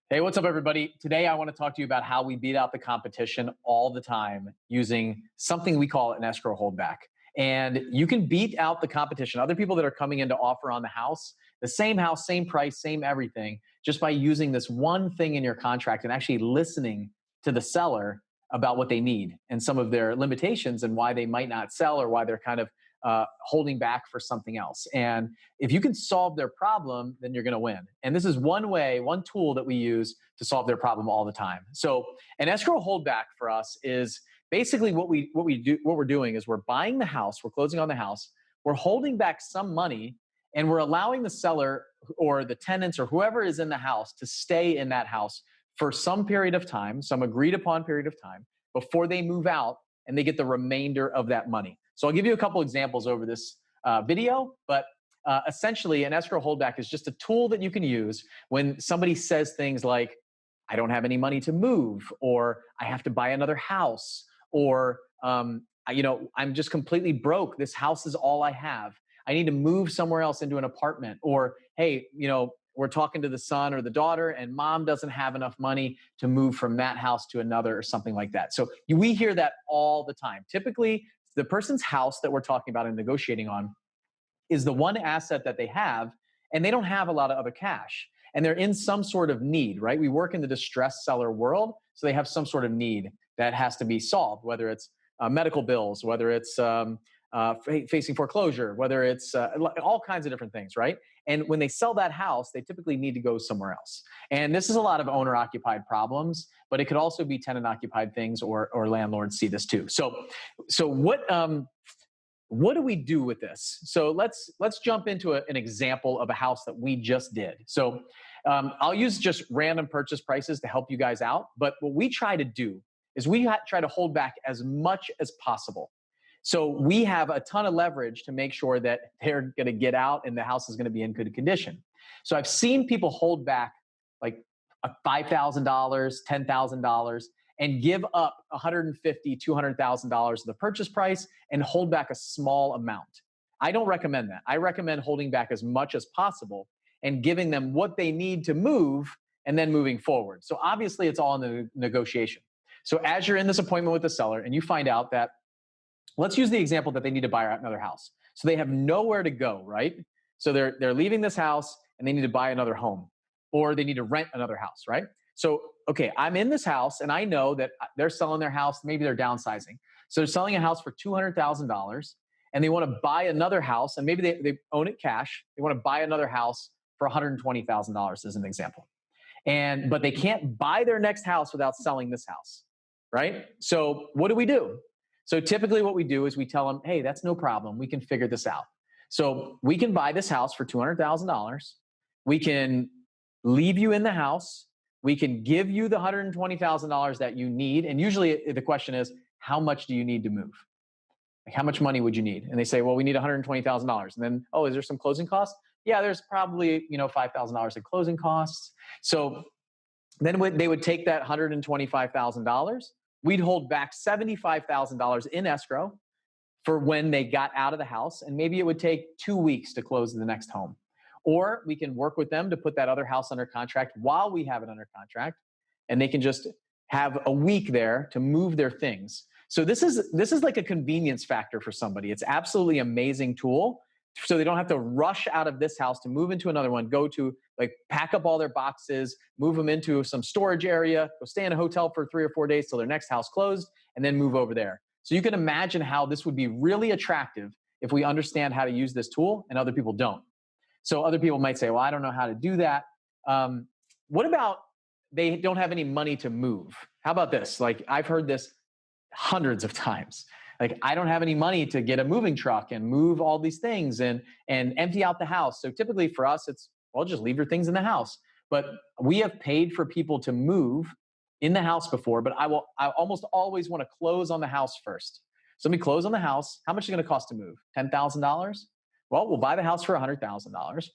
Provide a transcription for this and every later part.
Hey, what's up, everybody? Today, I want to talk to you about how we beat out the competition all the time using something we call an escrow holdback. And you can beat out the competition, other people that are coming in to offer on the house, house, same price, same everything, just by using this one thing in your contract and actually listening to the seller about what they need and some of their limitations and why they might not sell or why they're kind of holding back for something else. And if you can solve their problem, then you're going to win. And this is one way, one tool that we use to solve their problem all the time. So an escrow holdback for us is basically what we're doing is we're buying the house, we're closing on the house, we're holding back some money, and we're allowing the seller or the tenants or whoever is in the house to stay in that house for some period of time, some agreed upon period of time, before they move out and they get the remainder of that money. So I'll give you a couple examples over this video, but essentially an escrow holdback is just a tool that you can use when somebody says things like, I don't have any money to move, or I have to buy another house, or I'm just completely broke. This house is all I have. I need to move somewhere else into an apartment, or hey, we're talking to the son or the daughter and mom doesn't have enough money to move from that house to another or something like that. So we hear that all the time. Typically, the person's house that we're talking about and negotiating on is the one asset that they have, and they don't have a lot of other cash. And they're in some sort of need, right? We work in the distressed seller world, so they have some sort of need that has to be solved, whether it's medical bills, whether it's facing foreclosure, whether it's all kinds of different things, right? And when they sell that house, they typically need to go somewhere else. And this is a lot of owner-occupied problems, but it could also be tenant-occupied things, or landlords see this too. So what do we do with this? So let's jump into an example of a house that we just did. So I'll use just random purchase prices to help you guys out. But what we try to do is we try to hold back as much as possible. So we have a ton of leverage to make sure that they're going to get out and the house is going to be in good condition. So I've seen people hold back like $5,000, $10,000, and give up $150,000, $200,000 of the purchase price and hold back a small amount. I don't recommend that. I recommend holding back as much as possible and giving them what they need to move and then moving forward. So obviously it's all in the negotiation. So as you're in this appointment with the seller and you find out that, let's use the example that they need to buy another house. So they have nowhere to go, right? So they're leaving this house and they need to buy another home, or they need to rent another house, right? So, okay, I'm in this house and I know that they're selling their house. Maybe they're downsizing. So they're selling a house for $200,000 and they want to buy another house, and maybe they own it cash. They want to buy another house for $120,000 as an example. But they can't buy their next house without selling this house, right? So what do? So typically what we do is we tell them, hey, that's no problem. We can figure this out. So we can buy this house for $200,000. We can leave you in the house. We can give you the $120,000 that you need. And usually the question is, how much do you need to move? Like, how much money would you need? And they say, well, we need $120,000. And then, oh, is there some closing costs? Yeah, there's probably, $5,000 in closing costs. So then they would take that $125,000. We'd hold back $75,000 in escrow for when they got out of the house. And maybe it would take 2 weeks to close the next home. Or we can work with them to put that other house under contract while we have it under contract. And they can just have a week there to move their things. So this is like a convenience factor for somebody. It's absolutely amazing tool. So they don't have to rush out of this house to move into another one, pack up all their boxes, move them into some storage area, go stay in a hotel for 3 or 4 days till their next house closed, and then move over there. So you can imagine how this would be really attractive if we understand how to use this tool and other people don't. So other people might say, well, I don't know how to do that. What about they don't have any money to move? How about this? Like, I've heard this hundreds of times. Like, I don't have any money to get a moving truck and move all these things and empty out the house. So typically for us, it's, well, just leave your things in the house. But we have paid for people to move in the house before, but I almost always want to close on the house first. So let me close on the house. How much is it going to cost to move? $10,000? Well, we'll buy the house for $100,000.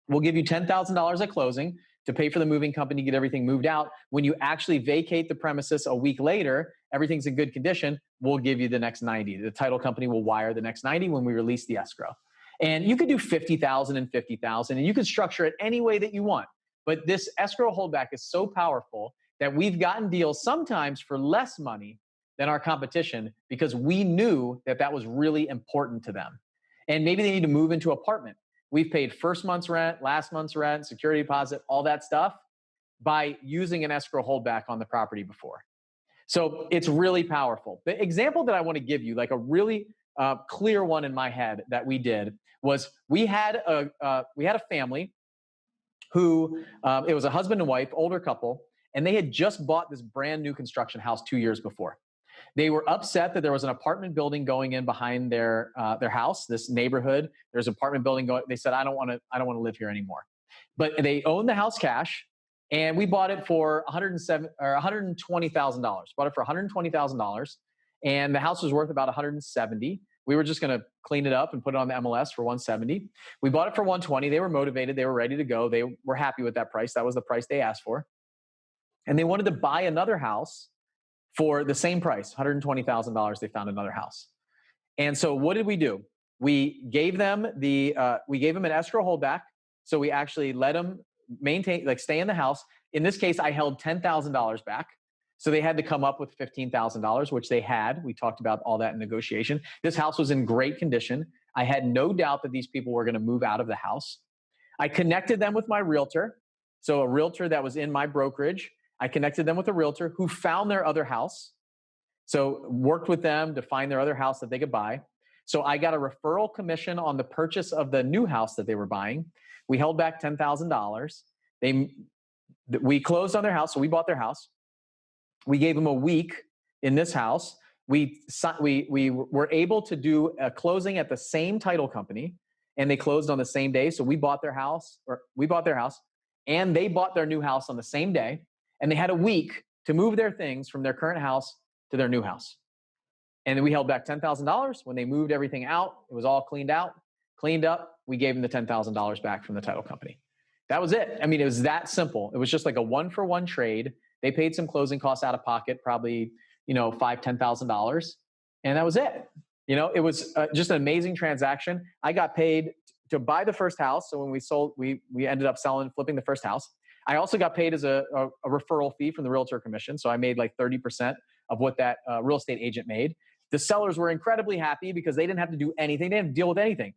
We'll give you $10,000 at closing to pay for the moving company, get everything moved out. When you actually vacate the premises a week later, everything's in good condition, we'll give you the next 90. The title company will wire the next 90 when we release the escrow. And you could do $50,000 and $50,000, and you can structure it any way that you want. But this escrow holdback is so powerful that we've gotten deals sometimes for less money than our competition because we knew that that was really important to them. And maybe they need to move into an apartment. We've paid first month's rent, last month's rent, security deposit, all that stuff by using an escrow holdback on the property before. So it's really powerful. The example that I want to give you, like a really clear one in my head that we did, was we had a family who it was a husband and wife, older couple, and they had just bought this brand new construction house 2 years before. They were upset that there was an apartment building going in behind their house, this neighborhood. There's an apartment building going. They said, I don't want to live here anymore. But they owned the house cash, and we bought it for $120,000. Bought it for $120,000, and the house was worth about $170,000. We were just going to clean it up and put it on the MLS for $170,000. We bought it for $120,000. They were motivated. They were ready to go. They were happy with that price. That was the price they asked for. And they wanted to buy another house for the same price, $120,000. They found another house. And so what did we do? We gave them an escrow holdback. So we actually let them stay in the house. In this case, I held $10,000 back. So they had to come up with $15,000, which they had. We talked about all that in negotiation. This house was in great condition. I had no doubt that these people were going to move out of the house. I connected them with my realtor. So a realtor that was in my brokerage. I connected them with a realtor who found their other house. So worked with them to find their other house that they could buy. So I got a referral commission on the purchase of the new house that they were buying. We held back $10,000. We closed on their house. So we bought their house. We gave them a week in this house. We were able to do a closing at the same title company, and they closed on the same day. So we bought their house, and they bought their new house on the same day. And they had a week to move their things from their current house to their new house. And then we held back $10,000. When they moved everything out, it was all cleaned up. We gave them the $10,000 back from the title company. That was it. I mean, it was that simple. It was just like a 1-for-1 trade. They paid some closing costs out of pocket, probably, $5,000, $10,000. And that was it. It was just an amazing transaction. I got paid to buy the first house. So when we sold, we ended up flipping the first house. I also got paid as a referral fee from the realtor commission. So I made like 30% of what that real estate agent made. The sellers were incredibly happy because they didn't have to do anything. They didn't have to deal with anything.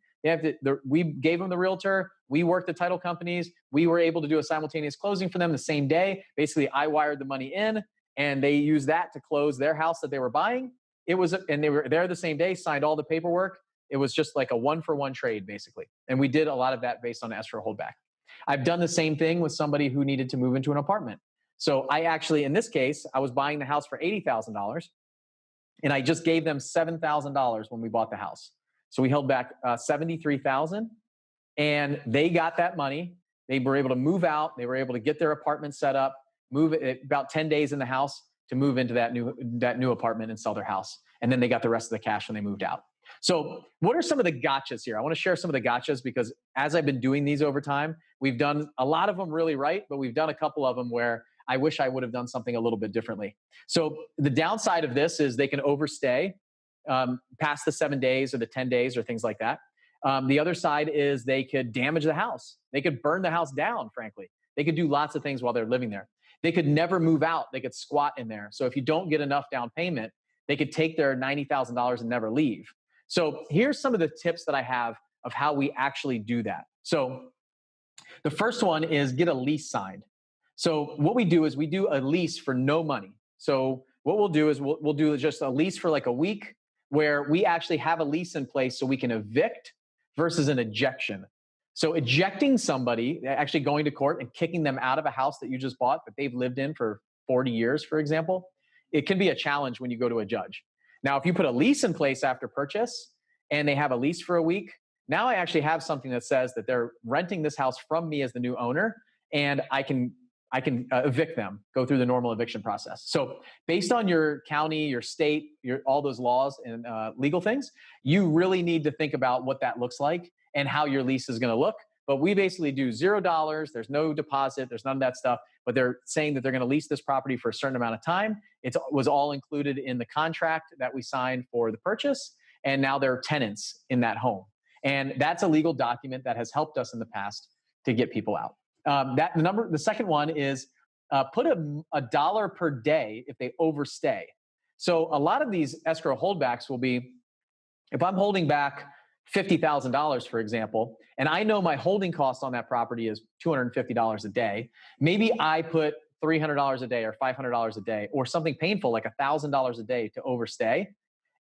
We gave them the realtor. We worked the title companies. We were able to do a simultaneous closing for them the same day. Basically, I wired the money in, and they used that to close their house that they were buying. And they were there the same day, signed all the paperwork. It was just like a 1-for-1 trade, basically. And we did a lot of that based on escrow holdback. I've done the same thing with somebody who needed to move into an apartment. So I actually, in this case, I was buying the house for $80,000, and I just gave them $7,000 when we bought the house. So we held back $73,000, and they got that money. They were able to move out. They were able to get their apartment set up, move it about 10 days in the house to move into that new apartment and sell their house. And then they got the rest of the cash when they moved out. So what are some of the gotchas here? I want to share some of the gotchas because as I've been doing these over time, we've done a lot of them really right, but we've done a couple of them where I wish I would have done something a little bit differently. So the downside of this is they can overstay past the 7 days or the 10 days or things like that. The other side is they could damage the house. They could burn the house down, frankly. They could do lots of things while they're living there. They could never move out. They could squat in there. So if you don't get enough down payment, they could take their $90,000 and never leave. So here's some of the tips that I have of how we actually do that. So the first one is get a lease signed. So what we do is we do a lease for no money. So what we'll do is we'll do just a lease for like a week where we actually have a lease in place so we can evict versus an ejection. So ejecting somebody, actually going to court and kicking them out of a house that you just bought that they've lived in for 40 years, for example, it can be a challenge when you go to a judge. Now, if you put a lease in place after purchase and they have a lease for a week, now I actually have something that says that they're renting this house from me as the new owner, and I can evict them, go through the normal eviction process. So based on your county, your state, all those laws and legal things, you really need to think about what that looks like and how your lease is going to look. But we basically do $0. There's no deposit. There's none of that stuff. But they're saying that they're going to lease this property for a certain amount of time. It was all included in the contract that we signed for the purchase. And now they're tenants in that home. And that's a legal document that has helped us in the past to get people out. The second one is put a dollar per day if they overstay. So a lot of these escrow holdbacks will be, if I'm holding back $50,000, for example, and I know my holding cost on that property is $250 a day, maybe I put $300 a day or $500 a day or something painful like $1,000 a day to overstay.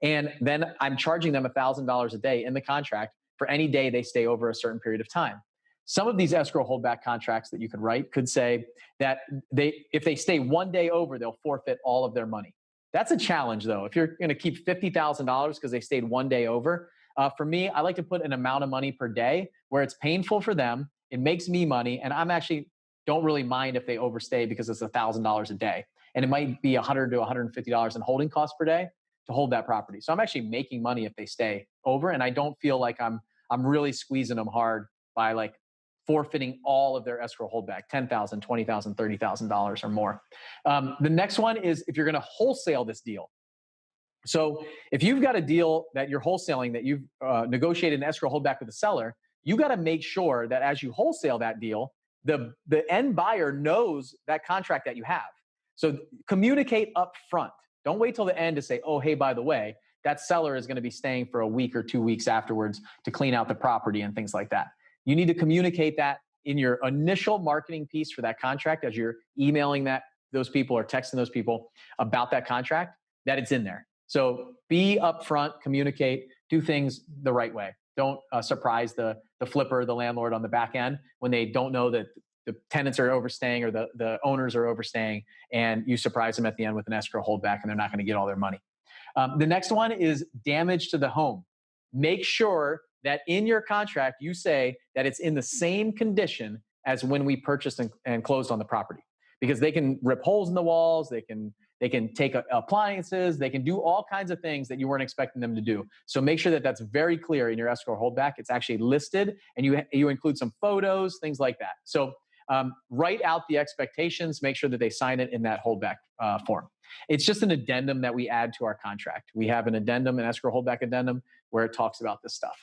And then I'm charging them $1,000 a day in the contract for any day they stay over a certain period of time. Some of these escrow holdback contracts that you could write could say that if they stay one day over, they'll forfeit all of their money. That's a challenge, though. If you're going to keep $50,000 because they stayed one day over, for me, I like to put an amount of money per day where it's painful for them, it makes me money, and I'm actually don't really mind if they overstay because it's $1,000 a day, and it might be $100 to $150 in holding costs per day to hold that property. So I'm actually making money if they stay over, and I don't feel like I'm really squeezing them hard by like forfeiting all of their escrow holdback, $10,000, $20,000, $30,000 or more. The next one is if you're going to wholesale this deal. So if you've got a deal that you're wholesaling that you've negotiated an escrow holdback with the seller, you got to make sure that as you wholesale that deal, the end buyer knows that contract that you have. So communicate up front. Don't wait till the end to say, oh, hey, by the way, that seller is going to be staying for a week or 2 weeks afterwards to clean out the property and things like that. You need to communicate that in your initial marketing piece for that contract as you're emailing those people or texting those people about that contract, that it's in there. So be upfront, communicate, do things the right way. Don't surprise the flipper, the landlord on the back end when they don't know that the tenants are overstaying or the owners are overstaying, and you surprise them at the end with an escrow holdback and they're not going to get all their money. The next one is damage to the home. Make sure that in your contract, you say that it's in the same condition as when we purchased and closed on the property, because they can rip holes in the walls. They can take appliances. They can do all kinds of things that you weren't expecting them to do. So make sure that that's very clear in your escrow holdback. It's actually listed, and you include some photos, things like that. So write out the expectations. Make sure that they sign it in that holdback form. It's just an addendum that we add to our contract. We have an addendum, an escrow holdback addendum, where it talks about this stuff.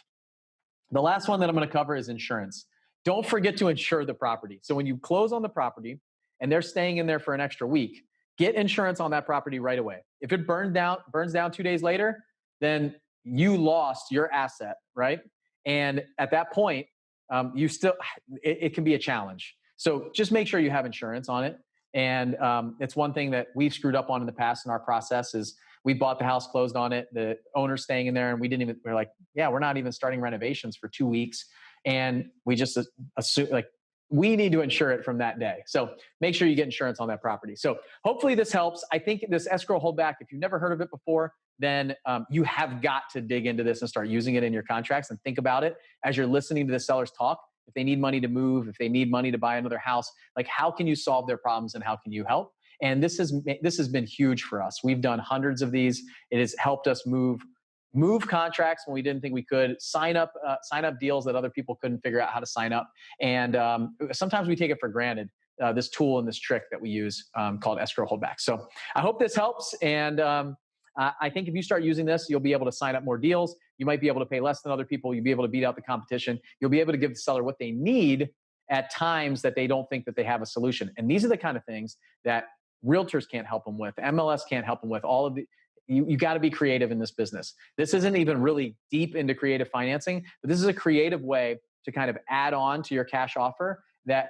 The last one that I'm going to cover is insurance. Don't forget to insure the property. So when you close on the property and they're staying in there for an extra week, get insurance on that property right away. If it burns down 2 days later, then you lost your asset, right? And at that point, it can be a challenge. So just make sure you have insurance on it. And it's one thing that we've screwed up on in the past in our process is we bought the house, closed on it, the owner's staying in there, and we're like, yeah, we're not even starting renovations for 2 weeks. And we just assume like we need to insure it from that day. So make sure you get insurance on that property. So hopefully this helps. I think this escrow holdback, if you've never heard of it before, then you have got to dig into this and start using it in your contracts and think about it as you're listening to the sellers talk. If they need money to move, if they need money to buy another house, like how can you solve their problems and how can you help? And this has been huge for us. We've done hundreds of these. It has helped us move contracts when we didn't think we could, sign up deals that other people couldn't figure out how to sign up. And sometimes we take it for granted, this tool and this trick that we use called escrow holdback. So I hope this helps. And I think if you start using this, you'll be able to sign up more deals. You might be able to pay less than other people. You'll be able to beat out the competition. You'll be able to give the seller what they need at times that they don't think that they have a solution. And these are the kind of things that realtors can't help them with. MLS can't help them with. You got to be creative in this business. This isn't even really deep into creative financing, but this is a creative way to kind of add on to your cash offer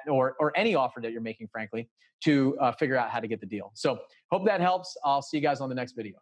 or any offer that you're making, frankly, to figure out how to get the deal. So hope that helps. I'll see you guys on the next video.